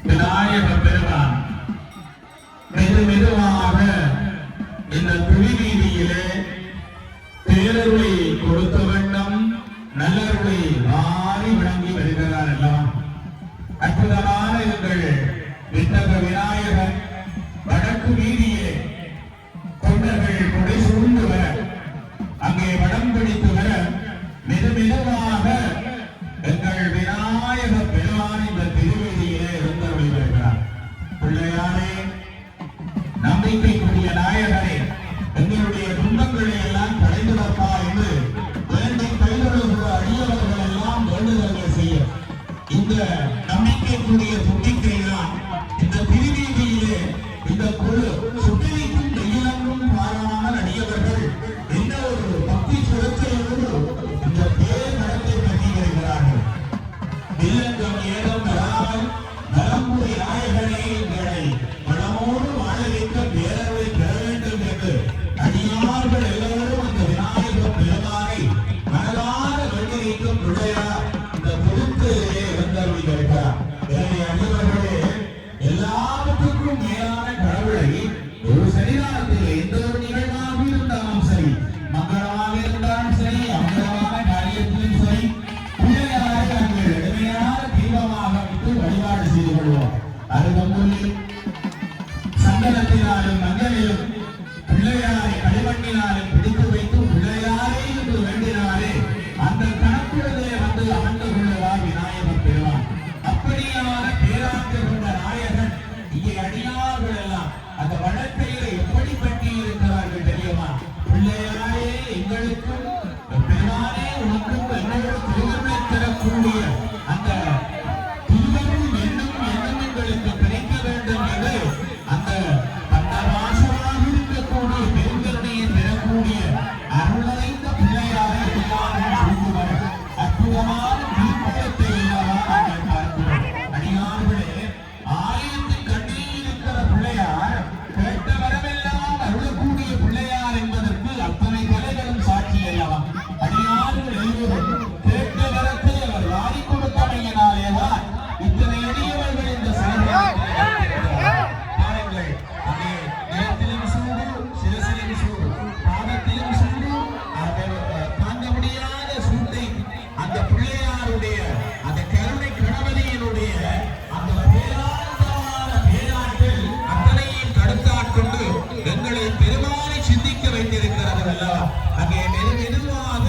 விநாயக பெருமான் மெதுவாக இந்த துளி வீதியிலே பேரருளை கொடுத்த வண்ணம் நல்லருளை வாரி வழங்கி வருகிறார் எல்லாம். அற்புதமான எங்கள் விண்ணக விநாயகர் வடக்கு வீதியிலே தொண்டர்கள் கொடை சூழ்ந்து வர, அங்கே வடம் பிடித்து வர, மெதுவாக எங்கள் விநாயக பெருமான் இந்த திருவீதியிலே இருந்தருளி வருகிறார். பிள்ளையாரே, நம்பிக்கைக்குரிய நாயகரே, எங்களுடைய துன்பங்களை எல்லாம் கலைந்துடப்பா என்று வேண்டி கைதொழுகிற அடியவர்கள் எல்லாம் வேண்டுதல்கள் செய்ய, இந்த நம்பிக்கைக்குரிய தும்பிக்கை தான் இந்த திருவீதியிலே இந்த குழு சுட்டிக்கும் வெயிலங்கும் பாராமல் அடியவர்கள் என்ன ஒரு பக்தி சுழற்சியோடு இந்த பேர் நடத்தை பற்றி வருகிறார்கள். வில்லங்கம் ஏதம் வராமல் நலம்புரி நாயகனே எங்களை வளமோடு வாழ வைக்க பேரவை பெற வேண்டும் என்று அடியார்கள் எல்லோரும் அந்த விநாயக பெருமானை மனதார வேண்டி வைக்கும் பிள்ளையார் இந்த பொருத்திலே வந்தருளி வருகிறார். எனவே அடியவர்களே, எல்லாவற்றுக்கும் மேலான கடவுளை ஒரு சன்னிதானத்தில் எந்த ஒரு நிகழ்வாக இருந்தாலும் சரி, மங்களமாக இருந்தாலும் சரி, அமங்கலமான காரியத்திலும் சரி, பிள்ளையாரை நாங்கள் எளிமையான தீபமாக வைத்து வழிபாடு செய்து கொள்வோம். அருகம்புல்லில் சந்தனத்தினாலும் மஞ்சளிலும் பிள்ளையாரை களிமண்ணினாலும் பிடித்து வைத்து பிள்ளையாரே என்று வேண்டினாலே அந்த கணக்குள்ளே வந்து அமர்ந்து கொள்ளுவார் விநாயகர் பெருமான். அப்படியான பேராற்று கொண்ட நாயகன் இங்கே அடியார்கள் எல்லாம் அந்த வழக்கையில எப்படி பற்றி இருக்கிறார்கள் தெரியுமா? பிள்ளையாரே எங்களுக்கும் பெருமானே உனக்கும் என்னோடு திருவருளை தரக்கூடிய அந்த திருவருள் என்னும் எண்ணங்களுக்கு கிடைக்க வேண்டும் என்று அந்த பந்தவாசமாக இருக்கக்கூடிய பெருங்கருணையை பெறக்கூடிய அருளைந்த பிள்ளையாரை எல்லாரும் சொல்லுவார். அற்புதமான தீர்ப்பத்தை நாங்கள் பார்க்கிறோம். அடியார்களே, ஆலயத்தின் கண்ணில் இருக்கிற பிள்ளையார் கேட்ட வரமெல்லாம் அருளக்கூடிய பிள்ளையார் என்பதற்கு அத்தனை கலைகளும் சாட்சி அல்லவா? அடியார்கள் எழுவரும் கேட்ட வரத்தை அவர் வாரி கொடுத்தமையினாலேதான் இத்தனை எளியவர்கள் இந்த பாருங்கள். அங்கே நேரத்திலும் சூடு, சிரசிலும் சூடு, பாதத்திலும் சூடு, தாங்க முடியாத சூட்டை அந்த பிள்ளையாருடைய அந்த கருணை கணவனியினுடைய அந்த பேராந்தமான பேராற்றல் அத்தனையும் தடுத்தாட்கொண்டு எங்களை பெருமானை சிந்திக்க வைத்திருக்கிறது அல்லவா? அங்கே மெதுவாக